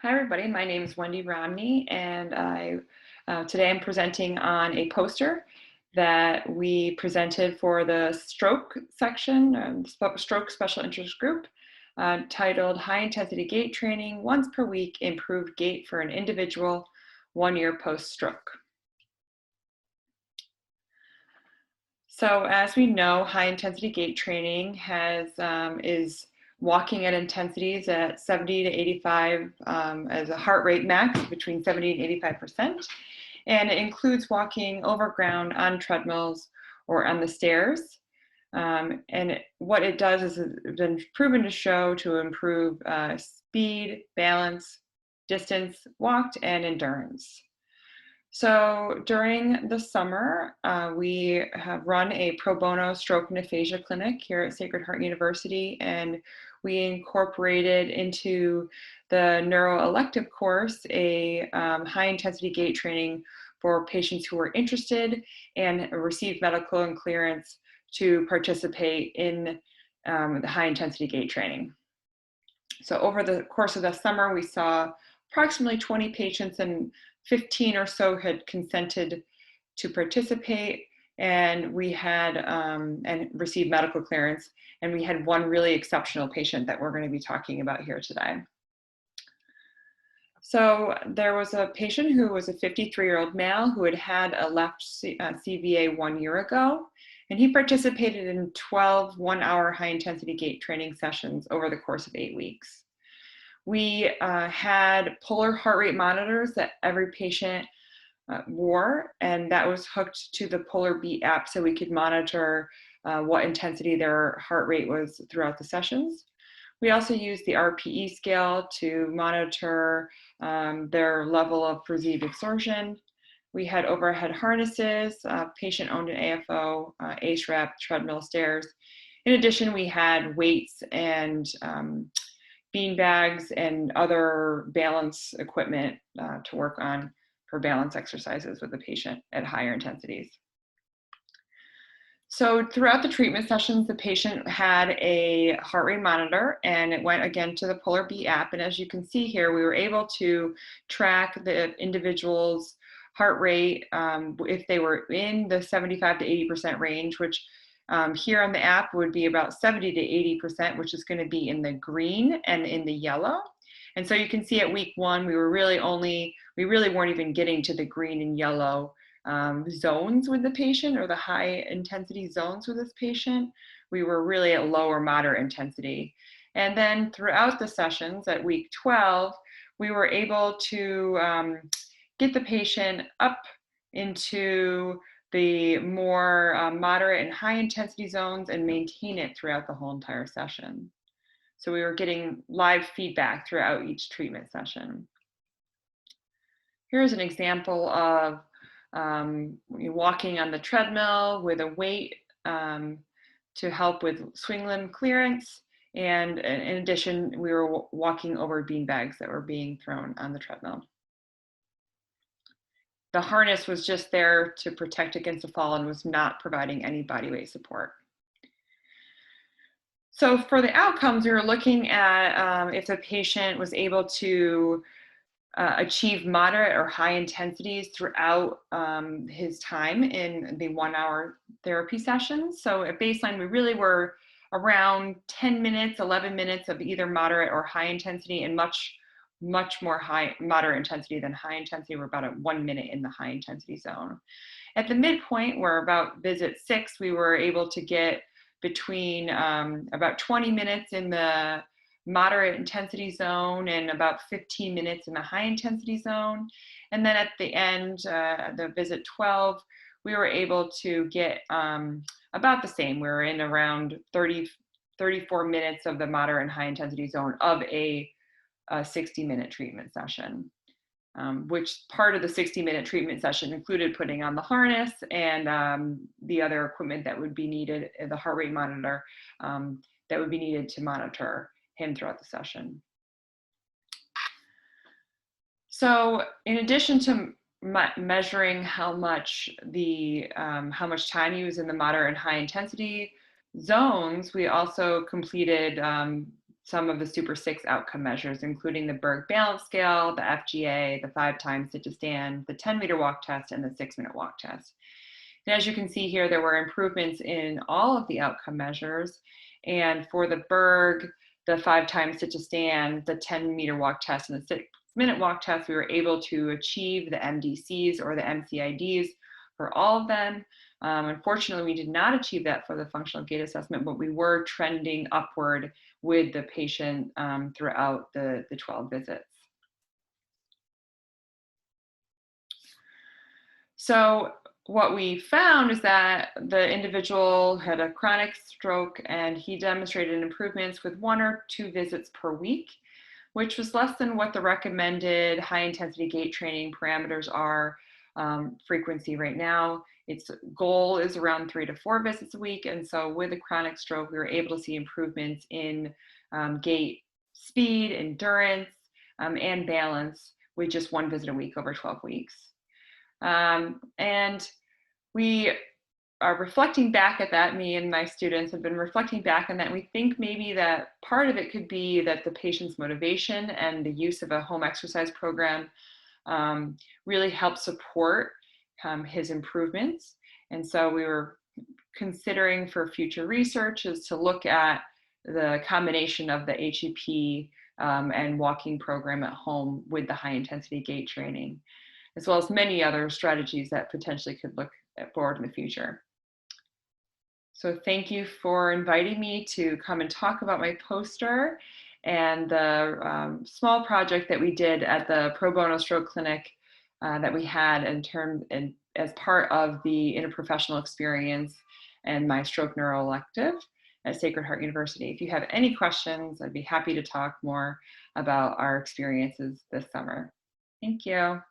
Hi, everybody. My name is Wendy Romney, and today I'm presenting on a poster that we presented for the stroke section, stroke special interest group, titled High Intensity Gait Training Once Per Week, Improved Gait for an Individual 1 year post-stroke. So as we know, high intensity gait training is walking at intensities at 70 to 85 as a heart rate max between 70 and 85%. And it includes walking over ground on treadmills or on the stairs. What it does is it's been proven to show to improve speed, balance, distance walked, and endurance. So during the summer, we have run a pro bono stroke and aphasia clinic here at Sacred Heart University, and we incorporated into the neuroelective course a high intensity gait training for patients who were interested and received medical and clearance to participate in the high intensity gait training. So over the course of the summer, we saw approximately 20 patients, and 15 or so had consented to participate, and we had and received medical clearance, and we had one really exceptional patient that we're going to be talking about here today. So there was a patient who was a 53-year-old male who had had a left CVA 1 year ago, and he participated in 12 one-hour high-intensity gait training sessions over the course of 8 weeks. We had polar heart rate monitors that every patient wore, and that was hooked to the Polar Beat app so we could monitor what intensity their heart rate was throughout the sessions. We also used the RPE scale to monitor their level of perceived exertion. We had overhead harnesses, patient owned an AFO, ACE-RAP, treadmill, stairs. In addition, we had weights and bean bags and other balance equipment to work on for balance exercises with the patient at higher intensities. So throughout the treatment sessions, the patient had a heart rate monitor, and it went again to the Polar Beat app. And as you can see here, we were able to track the individual's heart rate if they were in the 75 to 80% range, which here on the app would be about 70 to 80%, which is going to be in the green and in the yellow. And so you can see at week 1, we really weren't even getting to the green and yellow zones with the patient, or the high intensity zones with this patient. We were really at low or moderate intensity. And then throughout the sessions at week 12, we were able to get the patient up into the more moderate and high intensity zones and maintain it throughout the whole entire session. So we were getting live feedback throughout each treatment session. Here's an example of walking on the treadmill with a weight to help with swing limb clearance. And in addition, we were walking over bean bags that were being thrown on the treadmill. The harness was just there to protect against a fall and was not providing any body weight support. So for the outcomes, we were looking at if the patient was able to achieve moderate or high intensities throughout his time in the 1 hour therapy session. So at baseline, we really were around 10 minutes, 11 minutes of either moderate or high intensity, and much more moderate intensity than high intensity. We're about at 1 minute in the high intensity zone. At the midpoint, where about visit 6, we were able to get between about 20 minutes in the moderate intensity zone and about 15 minutes in the high intensity zone. And then at the end, the visit 12, we were able to get about the same. We were in around 34 minutes of the moderate and high intensity zone of a 60-minute treatment session, which part of the 60-minute treatment session included putting on the harness and the other equipment that would be needed, the heart rate monitor that would be needed to monitor him throughout the session. So in addition to measuring how much time he was in the moderate and high intensity zones, we also completed some of the Super 6 outcome measures, including the Berg Balance Scale, the FGA, the 5-time sit to stand, the 10-meter walk test, and the 6-minute walk test. And as you can see here, there were improvements in all of the outcome measures. And for the Berg, the 5-time sit to stand, the 10-meter walk test, and the 6-minute walk test, we were able to achieve the MDCs or the MCIDs for all of them. Unfortunately, we did not achieve that for the functional gait assessment, but we were trending upward with the patient throughout the 12 visits. So what we found is that the individual had a chronic stroke and he demonstrated improvements with 1 or 2 visits per week, which was less than what the recommended high intensity gait training parameters are frequency right now. Its goal is around 3 to 4 visits a week. And so with a chronic stroke, we were able to see improvements in gait speed, endurance, and balance with just 1 visit a week over 12 weeks. And we are reflecting back at that, me and my students have been reflecting back on that. And we think maybe that part of it could be that the patient's motivation and the use of a home exercise program really helped support his improvements. And so we were considering for future research is to look at the combination of the HEP and walking program at home with the high intensity gait training, as well as many other strategies that potentially could look forward in the future. So thank you for inviting me to come and talk about my poster and the small project that we did at the Pro Bono Stroke Clinic that we had as part of the interprofessional experience and my stroke neuro elective at Sacred Heart University. If you have any questions, I'd be happy to talk more about our experiences this summer. Thank you.